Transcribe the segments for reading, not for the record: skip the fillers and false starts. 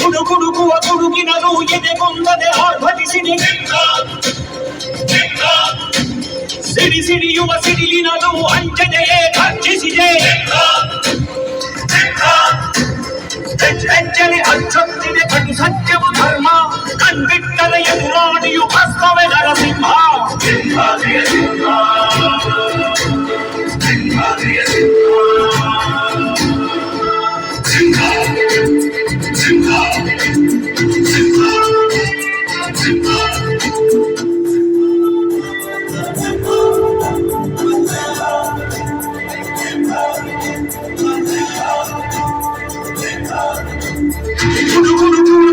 ಗುಡುಗುಡುಗುವ ಗುಡುಗಿನದು ಎದೆಗೊಂದದೆ ಆರ್ಭಟಿಸಿದೆ. ಸಿಡಿ ಸಿಡಿಯುವ ಸಿಡಿಲಿನದು ಅಂಜದೆಯೇ ಖರ್ಚಿಸಿದೆ. ಹೆಜ್ಜೆಲೆ ಹಚ್ಚೊತ್ತಿದೆ ಕಟು ಸತ್ಯವು ಧರ್ಮ, ಕಣ್ಬಿಟ್ಟರೆ ಎದುರಾಡಿಯು ಭಸ್ಮವೇ ನರಸಿಂಹ.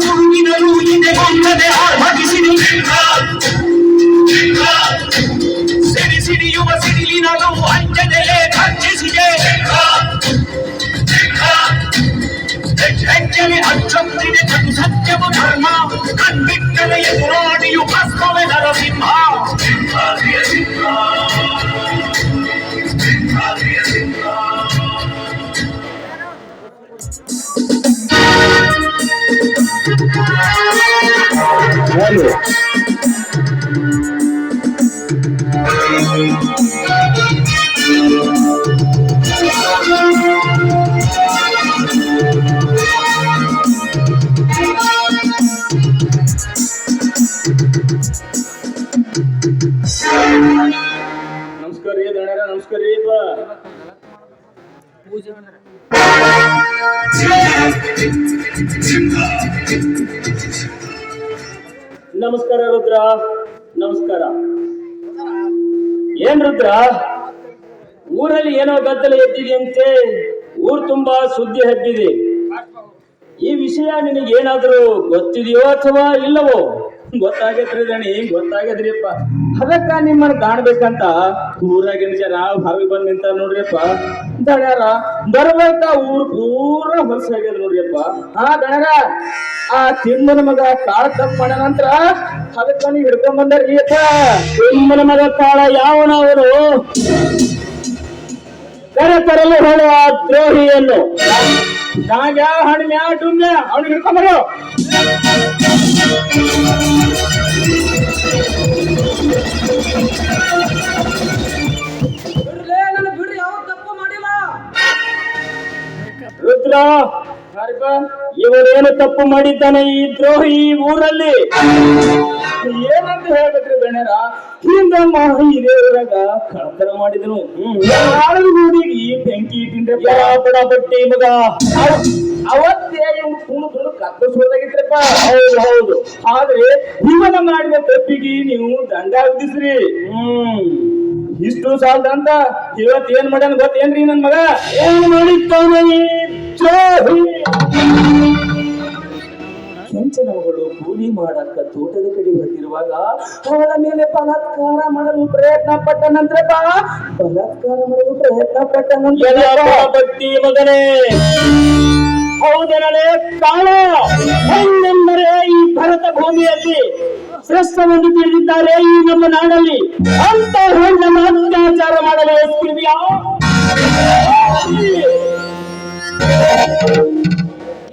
ಗುಡುಗಿನಲು ಎದೆಗೊಂದದೆ ಆರ್ಭಟಿಸಿದೆ. ಸಿಡಿ ಸಿಡಿಯುವ ಸಿಡಿಲಿನಲು ಅಂಜದೆಯೇ ಖರ್ಚಿಸಿದೆ. ಹೆಜ್ಜೆಲೆ ಹಚ್ಚೊತ್ತಿದೆ ಕಟು ಸತ್ಯವು ಧರ್ಮ, ಕಣ್ಬಿಟ್ಟರೆ ಎದುರಾಡಿಯು ಭಸ್ಮವೇ ನರಸಿಂಹ. ನಮಸ್ಕಾರ ರೀ ದಣ್ಯರ, ನಮಸ್ಕಾರ ರೀ. ನಮಸ್ಕಾರ ರುದ್ರ, ನಮಸ್ಕಾರ. ಏನ್ ರುದ್ರ, ಊರಲ್ಲಿ ಏನೋ ಗದ್ದಲ ಎದ್ದಿದೆಯಂತೆ, ಊರ್ ತುಂಬಾ ಸುದ್ದಿ ಹಬ್ಬಿದೆ. ಈ ವಿಷಯ ನಿನಗೇನಾದ್ರೂ ಗೊತ್ತಿದೆಯೋ ಅಥವಾ ಇಲ್ಲವೋ? ಗೊತ್ತಾಗೈತ್ರಿ ದಣಿ, ಗೊತ್ತಾಗದ್ರಿಪ್ಪ. ಅದಕ್ಕ ನಿಮ್ಮನ್ನ ಕಾಣ್ಬೇಕಂತ ಊರಾಗಿನ ಜನ ಹೊರಗೆ ಬಂದ್ ನಿಂತ ನೋಡ್ರಿಯಪ್ಪ. ದಣ್ಯಾರ ಬರ್ಬೇಕ ಊರ್ ಪೂರ ಹೊಲಸಾಗ್ಯದ ನೋಡ್ರಿಯಪ್ಪ. ದಣ್ಯಾರ, ಆ ತಿಮ್ಮನ ಮಗ ಕಾಳ ತಪ್ಪ ಮಾಡ ನಂತರ ಅದಕ್ಕ ನೀವು ಹಿಡ್ಕೊಂಡ್ ಬಂದಾರಿ ಅಪ್ಪ. ತಿಮ್ಮನ ಮಗ ಕಾಳ ಯಾವನವನು? ಕರೆ ತರಲು ಹೇಳುವ ದ್ರೋಹಿಯನ್ನು ಯಾವ ಹಣ್ಣ್ಯಾ ಡುಮ್ಯ ಅವ್ನಿಗೆ ಹಿಡ್ಕೊಂಬರು. ಬಿಡ್ರಿ, ಯಾವ ತಪ್ಪು ಮಾಡಿಲ್ಲ. ರುದ್ರ, ಇವರೇನು ತಪ್ಪು ಮಾಡಿದ್ದಾನೆ ಈ ದ್ರೋಹಿ ಊರಲ್ಲಿ? ಏನಂತ ಹೇಳ್ಬೇಕ್ರಿ ಗಣ್ಯರ? ಹಿಂದ ಹಿರಿಯರಾಗ ಕಳ್ತನ ಮಾಡಿದನು, ಹುಡುಗಿ ಬೆಂಕಿ ಇಟ್ಟಿನ್ರಿ ಬಡ ಬಟ್ಟಿ ಮಗ. ಅವತ್ತೇ ಕುಣು ಕುಣು ಕತ್ತರಿಸೋದಾಗಿತ್ರಪ್ಪ. ಹೌದು ಹೌದು. ಆದ್ರೆ ಇವನ ಮಾಡಿದ ತಪ್ಪಿಗೆ ನೀವು ದಂಡ ವಿಧಿಸ್ರಿ. ಇಷ್ಟು ಸಾಲದಂತ ಇವತ್ ಏನ್ ಮಾಡ್ಯಾನ ಗೊತ್ತೇನ್ರಿ ನನ್ ಮಗ? ಏನ್ ಮಾಡಿದ್ದಾನೆ ಕೆಂಚನಗಳು ಕೂಲಿ ಮಾಡಕ್ಕ ತೋಟದ ಕಡೆ ಹೊರಟಿರುವಾಗ ಅವಳ ಮೇಲೆ ಬಲಾತ್ಕಾರ ಮಾಡಲು ಪ್ರಯತ್ನ ಪಟ್ಟನಂತ್ರಪ್ಪ. ಬಲಾತ್ಕಾರ ಮಾಡಲು ಪ್ರಯತ್ನ ಪಟ್ಟನಂತೆ ಮಗನೇ. ಹೌದನೇ ಕಾಳ ಹೆಣ್ಣೆಂದರೆ ಈ ಭರತ ಭೂಮಿಯಲ್ಲಿ ಶ್ರೇಷ್ಠವೆಂದು ತಿಳಿದಿದ್ದಾರೆ ಈ ನಮ್ಮ ನಾಡಲ್ಲಿ. ಅಂತ ಹೆಣ್ಣನ್ನು ಅತ್ಯಾಚಾರ ಮಾಡಲು ಎಷ್ಟಿದೆಯಾ?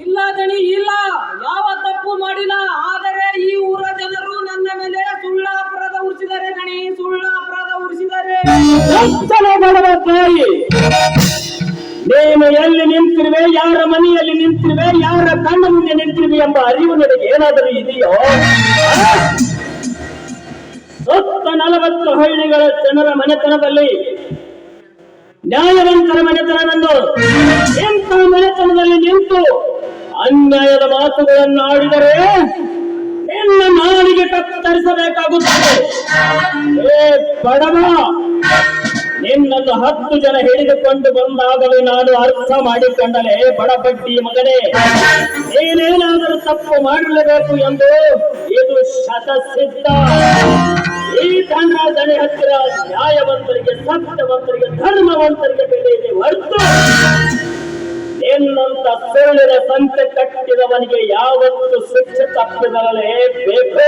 ಇಲ್ಲ ದಣಿ, ಇಲ್ಲ, ಯಾವ ತಪ್ಪು ಮಾಡಿಲ್ಲ. ಆದರೆ ಈ ಊರ ಜನರು ನನ್ನ ಮೇಲೆ ಸುಳ್ಳ ಅಪರಾಧ ಹೊರಿಸಿದ್ದಾರೆ ದಣಿ, ಸುಳ್ಳ ಅಪರಾಧ ಹೊರಿಸಿದ್ದಾರೆ. ನೀನು ಎಲ್ಲಿ ನಿಂತಿರುವೆ, ಯಾರ ಮನೆಯಲ್ಲಿ ನಿಂತಿರುವೆ, ಯಾರ ಕಣ್ಣ ಮುಂದೆ ನಿಂತಿರುವೆ ಎಂಬ ಅರಿವು ನನಗೆ ಏನಾದರೂ ಇದೆಯೋ? 40 ಹಳ್ಳಿಗಳ ಜನರ ಮನೆತನದಲ್ಲಿ ನ್ಯಾಯವಂತರ ಮನೆತನವನ್ನು ಎಂಥ ಮನೆತನದಲ್ಲಿ ನಿಂತು ಅನ್ಯಾಯದ ಮಾತುಗಳನ್ನು ಆಡಿದರೆ ನಿನ್ನ ನಾಡಿಗೆ ಕತ್ತರಿಸಬೇಕಾಗುತ್ತದೆ. ಬಡವ, ನಿನ್ನನ್ನು 10 ಜನ ಹಿಡಿದುಕೊಂಡು ಬಂದಾಗಲೂ ನಾನು ಅರ್ಥ ಮಾಡಿಕೊಂಡಲೆ ಬಡಬಡ್ಡಿ ಮಗನೇ, ನೀನೇನಾದರೂ ತಪ್ಪು ಮಾಡಲೇಬೇಕು ಎಂದು ಇದು ಶತಸಿದ್ಧ. ಈ ದಂಡಾದಣೆ ಹತ್ತಿರ ನ್ಯಾಯವಂತರಿಗೆ, ಸತ್ಯವಂತರಿಗೆ, ಧರ್ಮವಂತರಿಗೆ ಬೆಲೆ ಇದೆ ಹೊರತು ನಿನ್ನ ನಿನ್ನಂತ ಸುಳ್ಳಿನ ಸಂತೆ ಕಟ್ಟಿದವನಿಗೆ ಯಾವತ್ತು ಶಿಕ್ಷೆ ತಪ್ಪಿದರಲೇ ಬೇಕು.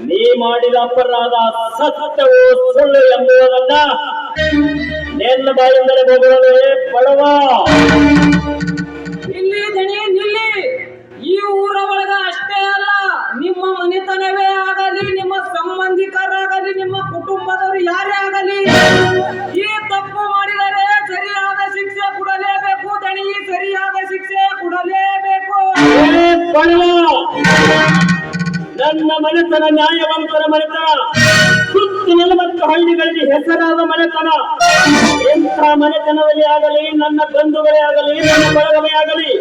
ನೀ ಮಾಡಿದ ಅಪರಾಧ ಸತ್ಯವೋ ಸುಳ್ಳು ಎಂಬುದನ್ನ ನಿನ್ನ ಬಾಯಿಂದಲೇ ಹೋಗುವುದೇ ಬಡವ. ನಿಲ್ಲಿ ದಣಿ ನಿಲ್ಲಿ. ಈ ಊರ ಒಳಗ ಅಷ್ಟೇ ಅಲ್ಲ, ನಿಮ್ಮ ಮನೆತನವೇ ಆಗಲಿ, ನಿಮ್ಮ ಸಂಬಂಧಿಕರಾಗಲಿ, ನಿಮ್ಮ ಕುಟುಂಬದವರು ಯಾರೇ ಆಗಲಿ, ಈ ತಪ್ಪು ಮಾಡಿದರೆ ಸರಿಯಾದ ಶಿಕ್ಷೆ ಕೊಡಲೇಬೇಕು ದಣಿ, ಸರಿಯಾದ ಶಿಕ್ಷೆ ಕೊಡಲೇಬೇಕು. ನನ್ನ ಮನೆತನ ನ್ಯಾಯವಂತರ ಮನೆತನ, ಸುತ್ತಲಿನ ಮತ್ತು ಹಳ್ಳಿಗಳಲ್ಲಿ ಹೆಸರಾದ ಮನೆತನ. ಎಂಥ ಮನೆತನದಲ್ಲಿ ಆಗಲಿ, ನನ್ನ ಬಂಧುಗಳೇ ಆಗಲಿ, ನನ್ನ ಬಳಗವೇ ಆಗಲಿ,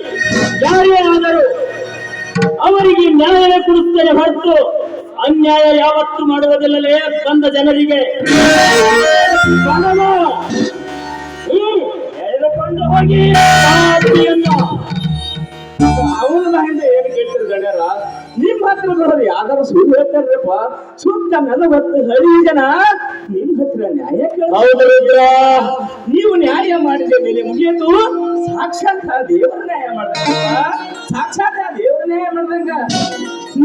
ಯಾರೇ ಆದರೂ ಅವರಿಗೆ ನ್ಯಾಯ ಕೊಡುತ್ತೇನೆ ಹೊರತು ಅನ್ಯಾಯ ಯಾವತ್ತು ಮಾಡುವುದಿಲ್ಲಲೇ ಬಂದ ಜನರಿಗೆ. ಎಳೆದುಕೊಂಡು ಹೋಗಿ ಅವನ ಬಾಯಿಂದ ಏನು ಕೇಳ್ತಿರು ಗಣ್ಯರ, ನಿಮ್ ಹತ್ರ ಬರೋದು ಯಾವ್ದಾರು ಸುಳ್ಳು ಹೇಳ್ತಾರಪ್ಪ. ಸುತ್ತ 40 ಹಳ್ಳಿ ಜನ ನಿಮ್ ಹತ್ರ ನ್ಯಾಯ ಕೇಳ. ನೀವು ನ್ಯಾಯ ಮಾಡಿದ ಮೇಲೆ ಮುಗಿಯಿತು, ಸಾಕ್ಷಾತ್ ದೇವರ ನ್ಯಾಯ ಮಾಡ್ದಂಗ, ಸಾಕ್ಷಾತ್ ದೇವರ ನ್ಯಾಯ ಮಾಡ್ದಂಗ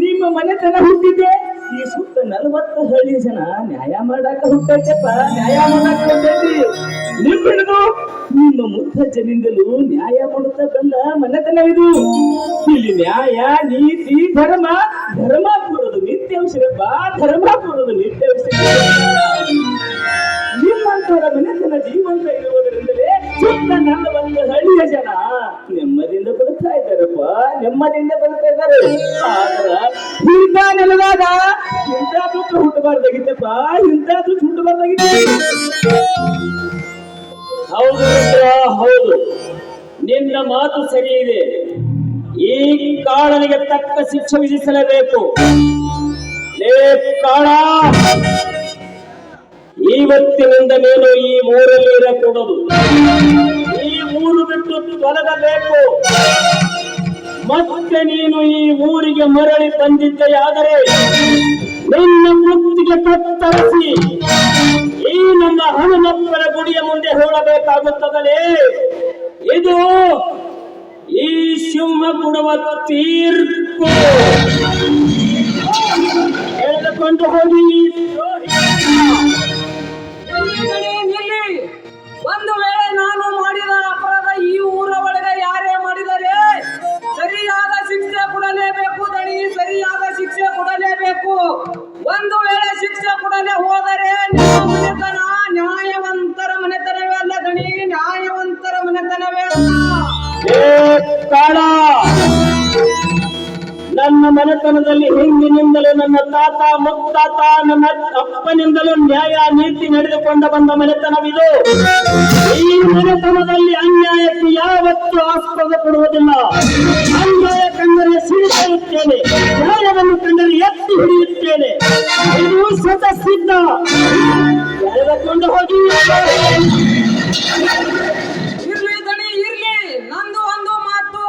ನಿಮ್ಮ ಮನೆತನ ಹುಟ್ಟಿದ್ದೆ ಈ ಸುತ್ತ 40 ಹಳ್ಳಿ ಜನ ನ್ಯಾಯ ಮಾಡಾಕ ಹುಟ್ಟೈತಪ್ಪ, ನ್ಯಾಯ ಮಾಡಾಕ ಹುಟ್ಟೈತಿ. ನಿಮ್ಮಿಡಿದು ನಿಮ್ಮ ಮುತ್ತಜ್ಜನಿಂದಲೂ ನ್ಯಾಯ ಮಾಡುತ್ತಾ ಬಂದ ಮನೆತನವಿದು. ಇಲ್ಲಿ ನ್ಯಾಯ, ನೀತಿ, ಧರ್ಮ, ಧರ್ಮಾಪುರದ ನಿತ್ಯಾಂಶರಪ್ಪ, ಧರ್ಮಾಪುರದ ನಿತ್ಯಾಂಶ. ನಿಮ್ಮಂತವರ ಮನೆತನ ಜೀವಂತ ಇರುವುದರಿಂದಲೇ ಸುತ್ತ 40 ಹಳ್ಳಿಯ ಜನ ನೆಮ್ಮದಿಯಿಂದ ಬದುಕ್ತಾ ಇದ್ದಾರಪ್ಪ, ನೆಮ್ಮದಿಯಿಂದ ಬದುಕ್ತಾ ಇದ್ದಾರೆ. ಆದ್ರ ಇಂಥ ನೆಲದಾಗ ಇಂಥ ದುಃಖ ಹುಟ್ಟಬಾರ್ದಾಗಿತ್ತಪ್ಪ, ಇಂಥ ದುಃಖ ಹುಟ್ಟಬಾರ್ದಾಗಿತ್ತು. ಹೌದು ಹೌದು, ನಿನ್ನ ಮಾತು ಸರಿ ಇದೆ. ಈ ಕಾಳನಿಗೆ ತಕ್ಕ ಶಿಕ್ಷೆ ವಿಧಿಸಲೇಬೇಕು. ಲೇ ಕಾಳ, ಇವತ್ತಿನಿಂದ ನೀನು ಈ ಊರಲ್ಲಿ ಇರಕೂಡದು. ಈ ಊರು ಬಿಟ್ಟು ತೊಲಗಬೇಕು. ಮತ್ತೆ ನೀನು ಈ ಊರಿಗೆ ಮರಳಿ ಬಂದಿದ್ದೆಯಾದರೆ ನಿನ್ನ ಮುತ್ತಿಗೆ ಕತ್ತರಿಸಿ ಈ ನಮ್ಮ ಹನುಮಪ್ಪನ ಗುಡಿಯ ಮುಂದೆ ಹೇಳಬೇಕಾಗುತ್ತದಲೇ. ಇದು ಈ ಸಿಂಹ ಕೊಡುವ ತೀರ್ಪು. ಎಳೆದುಕೊಂಡು ಹೋಗಿ. ನಿಲ್ಲಿ. ಒಂದು ವೇಳೆ ನಾನು ಮಾಡಿದ ಅಪರಾಧ ಈ ಊರ ಒಳಗೆ ಯಾರೇ ಮಾಡಿದರೆ ಸರಿಯಾದ ಶಿಕ್ಷೆ ಕೊಡಲೇಬೇಕು ದಣಿ, ಸರಿಯಾದ ಶಿಕ್ಷೆ ಕೊಡಲೇಬೇಕು. ಒಂದು ವೇಳೆ ಶಿಕ್ಷೆ ಕೊಡಲೇ ಹೋದರೆ ನಿಮ್ಮ ಮನೆತನ ನ್ಯಾಯವಂತರ ಮನೆತನವೇ ಅಲ್ಲ ದಣಿ, ನ್ಯಾಯವಂತರ ಮನೆತನವೇ ಅಲ್ಲ. ಕಾಳ, ನನ್ನ ಮನೆತನದಲ್ಲಿ ಹಿಂದಿನಿಂದಲೂ ನನ್ನ ತಾತ ಮುತ್ತಾತ ನನ್ನ ಅಪ್ಪನಿಂದಲೂ ನ್ಯಾಯ ನೀತಿ ನಡೆದುಕೊಂಡು ಬಂದ ಮನೆತನವಿದು. ಈ ಮನೆತನದಲ್ಲಿ ಅನ್ಯಾಯಕ್ಕೆ ಯಾವತ್ತೂ ಆಸ್ಪದ ಕೊಡುವುದಿಲ್ಲ. ಅನ್ಯಾಯ ಕಂಡರೆ ಸಿಡಿಯುತ್ತೇನೆ, ನ್ಯಾಯವನ್ನು ಕಂಡರೆ ಎತ್ತಿ ಹಿಡಿಯುತ್ತೇನೆ. ಇದು ಸ್ವತಃ ಸಿದ್ಧ. ಎಳೆದುಕೊಂಡು ಹೋಗಿ. ಇರ್ಲಿ ದಣಿ ಇರ್ಲಿ, ನಂದು ಒಂದು ಮಾತು.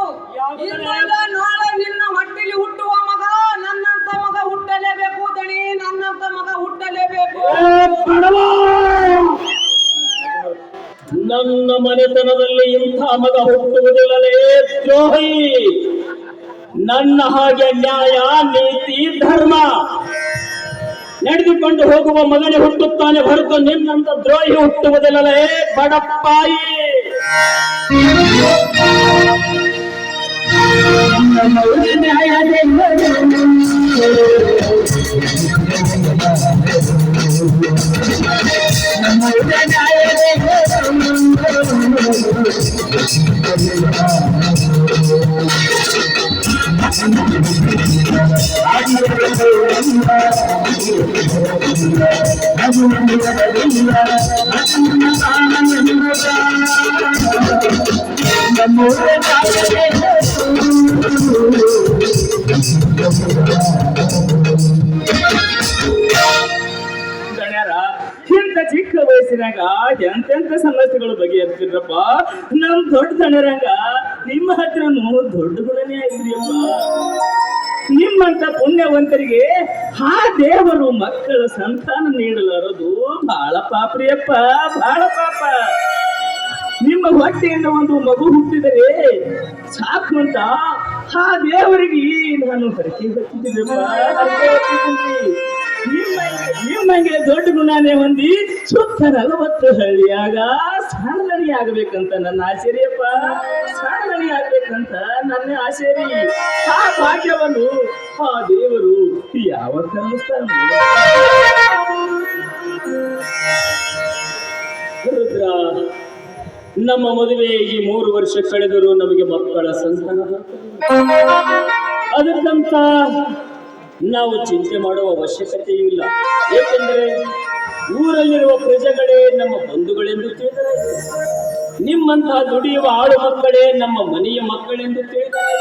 ಇಂದಲ್ಲ ನಾಳೆ ನಿನ್ನ ಹೊಟ್ಟೆಲಿ ಹುಟ್ಟುವ ಮಗ ನನ್ನಂತ ಮಗ ಹುಟ್ಟಲೇಬೇಕು ದಣಿ, ನನ್ನಂತ ಮಗ ಹುಟ್ಟಲೇಬೇಕು. ನನ್ನ ಮನೆತನದಲ್ಲಿ ಇಂಥ ಮಗ ಹುಟ್ಟುವುದಿಲ್ಲಲೇ ದ್ರೋಹಿ. ನನ್ನ ಹಾಗೆ ನ್ಯಾಯ, ನೀತಿ, ಧರ್ಮ ನಡೆದುಕೊಂಡು ಹೋಗುವ ಮಗನೇ ಹುಟ್ಟುತ್ತಾನೆ ಹೊರತು ನಿನ್ನಂತ ದ್ರೋಹಿ ಹುಟ್ಟುವುದಿಲ್ಲಲೇ ಬಡಪ್ಪಾಯಿ. ಇಂಥ ಚಿಕ್ಕ ವಯಸ್ಸಿನಾಗ ಎಂತೆಂತ ಸಮಸ್ಯೆಗಳು ಬಗೆಹರಿಸಿದ್ರಪ್ಪ. ನಮ್ ದೊಡ್ಡ ದಣರಂಗ ನಿಮ್ಮ ಹತ್ರನು ದೊಡ್ಡ ಗುಣನೇ ಆಗಿದ್ರಿಯಪ್ಪ. ನಿಮ್ಮಂತ ಪುಣ್ಯವಂತರಿಗೆ ಆ ದೇವರು ಮಕ್ಕಳ ಸಂತಾನ ನೀಡಲಾರದು ಬಹಳ ಪಾಪ್ರಿಯಪ್ಪ, ಬಹಳ ಪಾಪ. ನಿಮ್ಮ ಹೊಟ್ಟೆಯಿಂದ ಒಂದು ಮಗು ಹುಟ್ಟಿದರೆ ಸಾಕು ಅಂತ ಆ ದೇವರಿಗೆ ನಾನು ಹರಕೆ ಹೊತ್ತಿದ್ದೀನಪ್ಪ, ಹರಕೆ ಹೊತ್ತಿದ್ದೀನಿ. ನಿಮ್ಮಂಗೆ ದೊಡ್ಡ ಗುಣನೇ ಹೊಂದಿ ಸುತ್ತ 40 ಹಳ್ಳಿಯಾಗ ಸಣ್ಣದಣಿ ಆಗ್ಬೇಕಂತ ನನ್ನ ಆಸೆ ರೀಪ್ಪ, ಸಣ್ಣದಣಿ ಆಗ್ಬೇಕಂತ ನನ್ನ ಆಸೆ ರೀ. ಆ ಭಾಗ್ಯವನ್ನು ಆ ದೇವರು ಯಾವತ್ತ ಅನ್ನಿಸ್ತಾನ? ರುದ್ರ, ನಮ್ಮ ಮದುವೆಗೆ 3 ವರ್ಷ ಕಳೆದರೂ ನಮಗೆ ಮಕ್ಕಳ ಸಂತಾನ ಅದಕ್ಕಂತ ನಾವು ಚಿಂತೆ ಮಾಡುವ ಅವಶ್ಯಕತೆಯೂ ಇಲ್ಲ. ಏಕೆಂದರೆ ಊರಲ್ಲಿರುವ ಪ್ರಜೆಗಳೇ ನಮ್ಮ ಬಂಧುಗಳೆಂದು ತಿಳಿದರೆ, ನಿಮ್ಮಂತಹ ದುಡಿಯುವ ಆಳು ಮಕ್ಕಳೇ ನಮ್ಮ ಮನೆಯ ಮಕ್ಕಳೆಂದು ತಿಳಿದರೆ,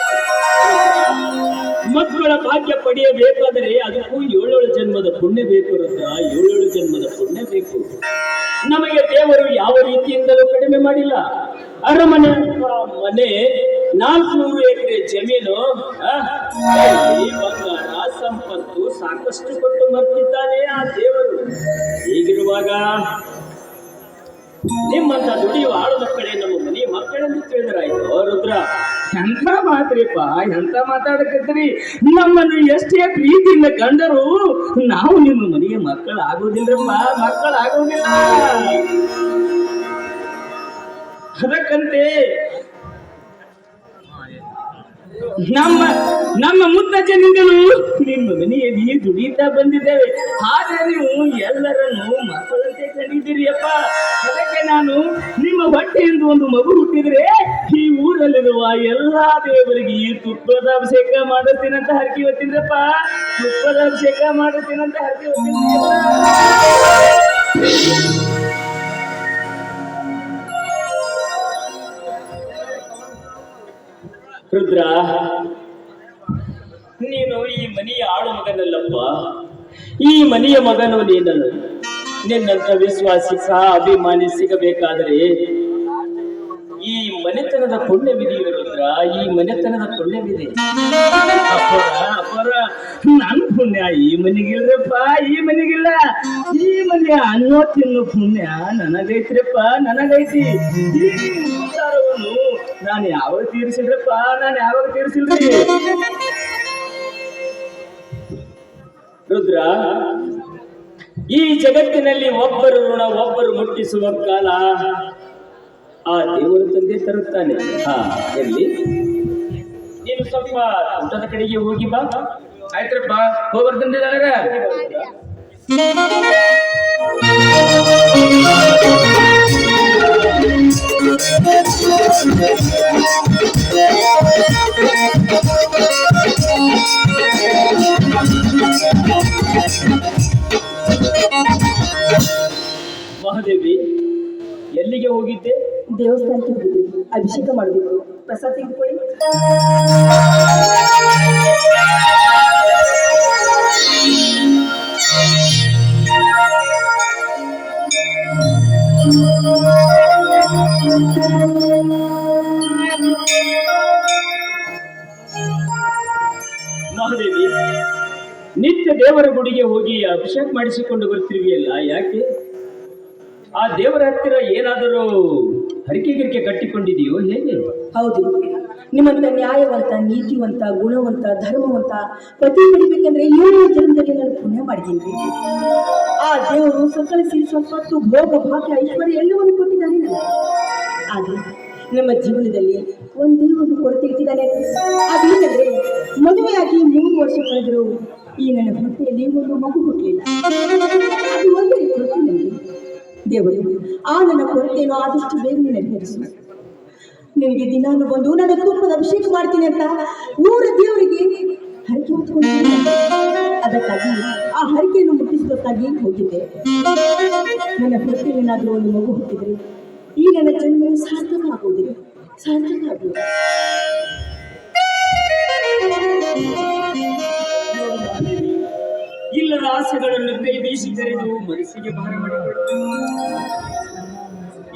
ಮಕ್ಕಳ ಭಾಗ್ಯ ಪಡೆಯಬೇಕಾದರೆ ಅದಕ್ಕೂ 7 ಜನ್ಮದ ಪುಣ್ಯ ಬೇಕು ರುದ್ರ, 7 ಜನ್ಮದ ಪುಣ್ಯ ಬೇಕು. ನಮಗೆ ದೇವರು ಯಾವ ರೀತಿಯಿಂದಲೂ ಕಡಿಮೆ ಮಾಡಿಲ್ಲ. ಅರಮನೆ ಮನೆ, 400 ಎಕರೆ ಜಮೀನು, ಬಂಗಾರ ಸಂಪತ್ತು ಸಾಕಷ್ಟು ಕೊಟ್ಟು ಮರ್ತಿದ್ದಾನೆ ಆ ದೇವರು. ಹೀಗಿರುವಾಗ ನಿಮ್ಮಂತ ದುಡಿಯುವ ಆಳು ಮಕ್ಕಳೇ ನಮ್ಮ ಮನೆ ಮಕ್ಕಳೆಂದು ತಿಳಿದರಾಯ್ತು. ರುದ್ರ, ಎಂತ ಮಾತ್ರಿಪ್ಪ, ಎಂತ ಮಾತಾಡಕತ್ರಿ? ನಮ್ಮನ್ನು ಎಷ್ಟೇ ಪ್ರೀತಿಯಿಂದ ಕಂಡರು ನಾವು ನಿಮ್ಮ ಮನೆಗೆ ಮಕ್ಕಳಾಗೋದಿಲ್ಲಪ್ಪ, ಮಕ್ಕಳಾಗೋದಿಲ್ಲ. ಅದಕ್ಕಂತೆ ನಮ್ಮ ಮುತ್ತಜ್ಜನಿಂದಲೂ ನಿಮ್ಮ ಮನೆಯಲ್ಲಿ ದುಡಿಯುತ್ತಾ ಬಂದಿದ್ದೇವೆ. ಆದ್ರೆ ನೀವು ಎಲ್ಲರನ್ನು ಮಕ್ಕಳಂತೆ ಕಂಡಿದ್ದೀರಿ ಅಪ್ಪ. ಅದಕ್ಕೆ ನಾನು ನಿಮ್ಮ ಹೊಟ್ಟೆಯಿಂದ ಒಂದು ಮಗು ಹುಟ್ಟಿದ್ರೆ ಈ ಊರಲ್ಲಿರುವ ಎಲ್ಲಾ ದೇವರಿಗೆ ಈ ತುಪ್ಪದ ಅಭಿಷೇಕ ಮಾಡುತ್ತೀನಂತ ಹರಕೆ ಹೊತ್ತಿದ್ರಪ್ಪ, ತುಪ್ಪದ ಅಭಿಷೇಕ ಮಾಡುತ್ತೀನಂತ ಹರಕೆ ಹೊತ್ತಿದ್ರಪ್ಪ. ರುದ್ರ, ನೀನು ಈ ಮನೆಯ ಆಳು ಮಗನಲ್ಲಪ್ಪ, ಈ ಮನೆಯ ಮಗನು ನೀನಲ್ಲ. ನಿನ್ನಂತ ವಿಶ್ವಾಸಿ ಅಭಿಮಾನಿ ಸಿಗಬೇಕಾದರೆ ಈ ಮನೆತನದ ಪುಣ್ಯವಿದೆಯೋ ರುದ್ರ, ಈ ಮನೆತನದ ಪುಣ್ಯವಿದೆ. ಅಪರ ನನ್ನ ಪುಣ್ಯ ಈ ಮನೆಗಿಲ್ರಪ್ಪ, ಈ ಮನೆಗಿಲ್ಲ. ಈ ಮನೆಯ ಅನ್ನೋ ತಿನ್ನು ಪುಣ್ಯ ನನಗೈತ್ರಪ್ಪ, ನನಗೈತಿ. ಈ ಸಂಸಾರವನ್ನು ನಾನು ಯಾವಾಗ ತೀರಿಸಿದ್ರಪ್ಪ, ನಾನು ಯಾವಾಗ ತೀರಿಸಿಲ್ರಿ ರುದ್ರ. ಈ ಜಗತ್ತಿನಲ್ಲಿ ಒಬ್ಬರು ಋಣ ಒಬ್ಬರು ಮುಟ್ಟಿಸುವ ಕಾಲ ಆ ದೇವರು ತಂದೆ ತರುತ್ತಾನೆ. ಎಲ್ಲಿ ನೀನು ಸ್ವಲ್ಪ ಊಟದ ಕಡೆಗೆ ಹೋಗಿ ಬಾ. ಆಯ್ತ್ರಪ್ಪ, ಹೋಗ್ಬರ್ತಂದಿದ್ದಾರೆ. ಮಹಾದೇವಿ, ಎಲ್ಲಿಗೆ ಹೋಗಿದ್ದೆ? ದೇವಸ್ಥಾನಕ್ಕೆ ಹೋಗಿದ್ವಿ, ಅಭಿಷೇಕ ಮಾಡಬೇಕು, ಪ್ರಸಾದ ತೆಗೆದುಕೊಳ್ಳಿ. ಮಹಾದೇವಿ, ನಿತ್ಯ ದೇವರ ಗುಡಿಗೆ ಹೋಗಿ ಅಭಿಷೇಕ ಮಾಡಿಸಿಕೊಂಡು ಬರ್ತಿರ್ವಿಯಲ್ಲ, ಯಾಕೆ? ಆ ದೇವರ ಹತ್ತಿರ ಏನಾದರೂ ಹರಕೆ ಕಟ್ಟಿಕೊಂಡಿದೆಯೋ, ಹೇಗೆ? ಹೌದು, ನಿಮ್ಮಂತ ನ್ಯಾಯವಂತ, ನೀತಿವಂತ, ಗುಣವಂತ, ಧರ್ಮವಂತ ಪತಿ ಪಡಿಬೇಕಂದ್ರೆ 7 ಜನ್ಮದಲ್ಲಿ ನಾನು ಪುಣ್ಯ ಮಾಡಿದ್ದೀನಿ. ಆ ದೇವರು ಸಕಲ ಸಿರಿ ಸಂಪತ್ತು, ಭೋಗ ಭಾಗ್ಯ, ಐಶ್ವರ್ಯ ಎಲ್ಲವನ್ನು ಕೊಟ್ಟಿದ್ದಾನೆ ನನಗೆ. ಆದ್ರೆ ನಮ್ಮ ಜೀವನದಲ್ಲಿ ಒಂದೇ ಒಂದು ಕೊರತೆ ಇಟ್ಟಿದ್ದಾನೆ. ಅದೇನೆಂದ್ರೆ ಮದುವೆಯಾಗಿ 3 ವರ್ಷ ಕಳೆದರೂ ಈ ನನ್ನ ಹೊಟ್ಟೆಯಲ್ಲಿ ಒಂದು ಮಗು ಹುಟ್ಟಲಿಲ್ಲ. ಅದು ಒಂದೇ ಕೊರತೆ ನನಗೆ. ದೇವರು ಆ ನನ್ನ ಕೊರತೆಯನ್ನು ಆದಷ್ಟು ಬೇಗ ನೆರವೇರಿಸು. ನಿನಗೆ ದಿನಾನು ಬಂದು ನನ್ನ ತುಪ್ಪದ ಅಭಿಷೇಕ ಮಾಡ್ತೀನಿ ಅಂತ ಊರ ದೇವರಿಗೆ ಹರಕೆ ಹೊತ್ಕೊಂಡಿದ್ದೀನಿ. ಅದಕ್ಕಾಗಿ ಆ ಹರಕೆಯನ್ನು ಮುಟ್ಟಿಸಬೇಕಾಗಿ ಹೋಗಿದ್ದೆ. ನನ್ನ ಹೊಟ್ಟೆಯಲ್ಲೇನಾದರೂ ಒಂದು ಮಗು ಹುಟ್ಟಿದ್ರೆ ಈ ನನ್ನ ಜನ್ಮವು ಸಾರ್ಥಕ ಆಗುವುದಿಲ್ಲ, ಸಾರ್ಥಕ ಆಗುವುದು. ಇಲ್ಲದ ಆಸೆಗಳನ್ನು ಕೈ ಬೀಸಿ ಕರೆದು ಮನಸ್ಸಿಗೆ ಭಾರ ಮಾಡಿಕೊಳ್ಳುವುದು.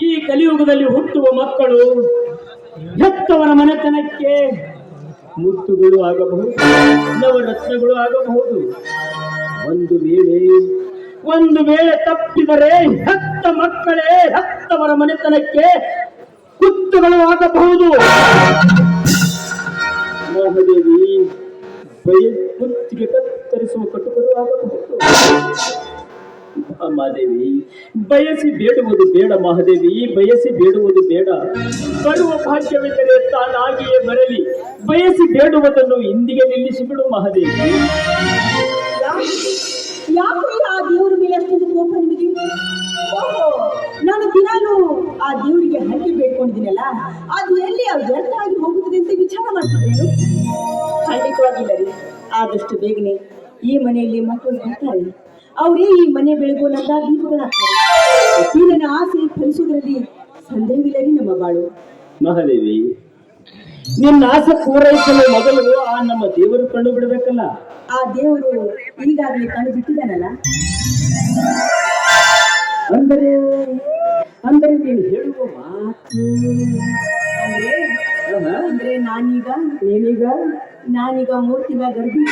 ಈ ಕಲಿಯುಗದಲ್ಲಿ ಹುಟ್ಟುವ ಮಕ್ಕಳು ಹೆತ್ತವರ ಮನೆತನಕ್ಕೆ ಮುತ್ತುಗಳು ಆಗಬಹುದು, ನವರತ್ನಗಳು ಆಗಬಹುದು. ಒಂದು ವೇಳೆ ತಪ್ಪಿದರೆ ಹೆತ್ತ ಮಕ್ಕಳೇ ಹೆತ್ತವರ ಮನೆತನಕ್ಕೆ ಕುತ್ತುಗಳು ಆಗಬಹುದು. ಮಹಾದೇವಿ ಕುತ್ತಿಗೆ ಕತ್ತರಿಸುವ ಕಟುಕರು ಆಗಬಹುದು. ಮಹಾದೇವಿ ಬಯಸಿ ಬೇಡುವುದು ಬೇಡ. ಮಹಾದೇವಿ ಬಯಸಿ ಬೇಡುವುದು ಬೇಡ. ಬರುವ ಭಾಗ್ಯವೆಂದರೆ ತಾನಾಗಿಯೇ ಬರಲಿ. ಬಯಸಿ ಬೇಡುವುದನ್ನು ಇಂದಿಗೆ ನಿಲ್ಲಿಸಿ ಬಿಡು ಮಹಾದೇವಿ. ಯಾಕೆ ಆ ದೇವರ ಮೇಲೆ ಅಷ್ಟೊಂದು ಕೋಪ ನಿಮಗೆ? ಓಹೋ, ನಾನು ದಿನಾನು ಆ ದೇವರಿಗೆ ಹರಕೆ ಬೇಡ್ಕೊಂಡಿದ್ದೀನಲ್ಲ, ಅದು ಎಲ್ಲಿ ವ್ಯರ್ಥ ಆಗಿ ಹೋಗುತ್ತದೆ ಅಂತ ವಿಚಾರ ಮಾಡ್ತಿದ್ದೇನು? ಖಂಡಿತವಾಗಿಲ್ಲ ರೀ. ಆದಷ್ಟು ಬೇಗನೆ ಈ ಮನೆಯಲ್ಲಿ ಮಕ್ಕಳು ಬರ್ತಾರೆ. ಅವರೇ ಈ ಮನೆ ಬೆಳಗೋಲಂದ ದೀಪಗಳಾಗ್ತಾರೆ. ಈ ನನ್ನ ಆಸೆ ಫಲಿಸುವುದರಲ್ಲಿ ಸಂದೇಹವಿಲ್ಲ ರೀ ನಮ್ಮ ಬಾಳು. ಮಹಾದೇವಿ, ನಿನ್ನ ಆಸೆ ಪೂರೈಸಲು ಮೊದಲು ಆ ನಮ್ಮ ದೇವರು ಕಂಡು ಬಿಡಬೇಕಲ್ಲ. ಆ ದೇವರು ಈಗಾಗಲೇ ಕಂಡು ಬಿಟ್ಟಿದ್ದಾನಲ್ಲ. ಅಂದರೆ ಅಂದರೆ ನೀನು ಹೇಳುವ ಮಾತು ಅಂದ್ರೆ ನಾನೀಗ ಮೂರ್ತಿಗ ಗರ್ಭಿ.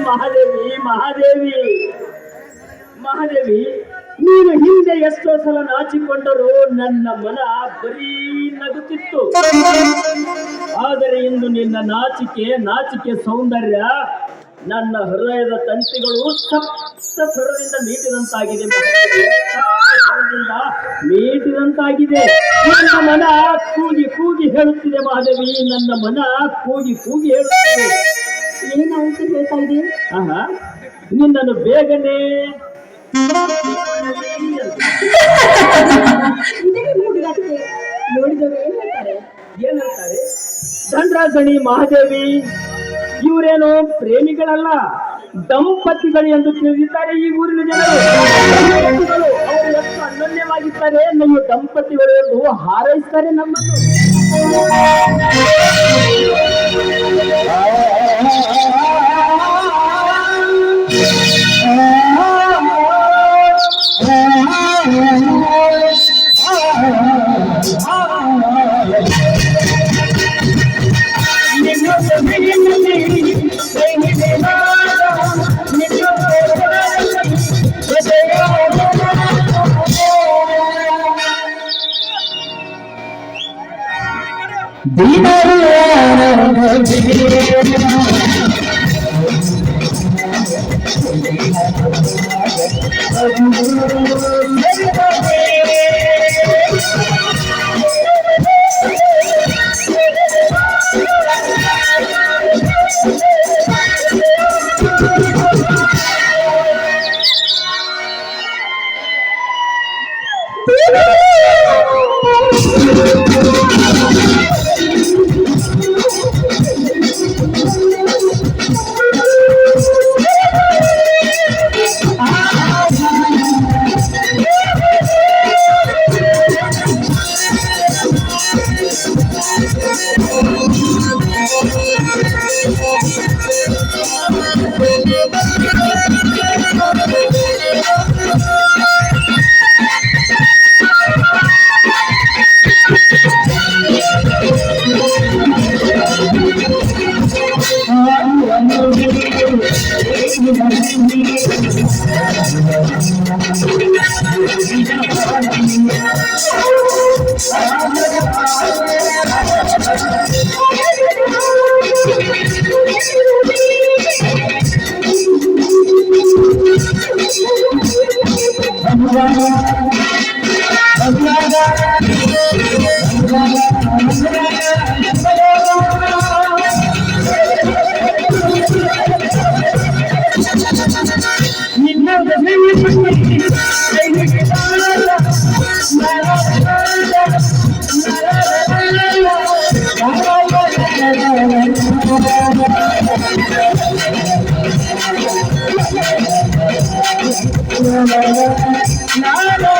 ಮಹಾದೇವಿ ಮಹಾದೇವಿ ಮಹಾದೇವಿ, ನೀನು ಹಿಂದೆ ಎಷ್ಟೋ ಸಲ ನಾಚಿಕೊಂಡರೂ ನನ್ನ ಮನ ಬರೀ ನಗುತ್ತಿತ್ತು. ಆದರೆ ಇಂದು ನಿನ್ನ ನಾಚಿಕೆ ಸೌಂದರ್ಯ ನನ್ನ ಹೃದಯದ ತಂತಿಗಳು ಸಪ್ತ ಸ್ವರದಿಂದ ಮೀಟಿದಂತಾಗಿದೆ. ಮೀಟಿದಂತಾಗಿದೆ. ನನ್ನ ಮನ ಕೂಗಿ ಹೇಳುತ್ತಿದೆ ಮಹಾದೇವಿ. ನನ್ನ ಮನ ಕೂಗಿ ಹೇಳುತ್ತಿದೆ. ಏನಾಯ್ತು ಹೇಳ್ತಾ ಇದೆ? ನಿನ್ನನ್ನು ಬೇಗನೆ ನೋಡಿದವರು ಏನಂತಾರೆ? ಧನರಾಜಣಿ ಮಹಾದೇವಿ ಇವರೇನು ಪ್ರೇಮಿಗಳಲ್ಲ, ದಂಪತಿಗಳು ಎಂದು ತಿಳಿದಿದ್ದಾರೆ ಈ ಊರಿನ ಜನರು. ಅವರು ಎಷ್ಟು ಅನನ್ಯವಾಗಿದ್ದಾರೆ. ನೀವು ದಂಪತಿಗಳು ಎಂದು ಹಾರೈಸ್ತಾರೆ ನಮ್ಮನ್ನು. Na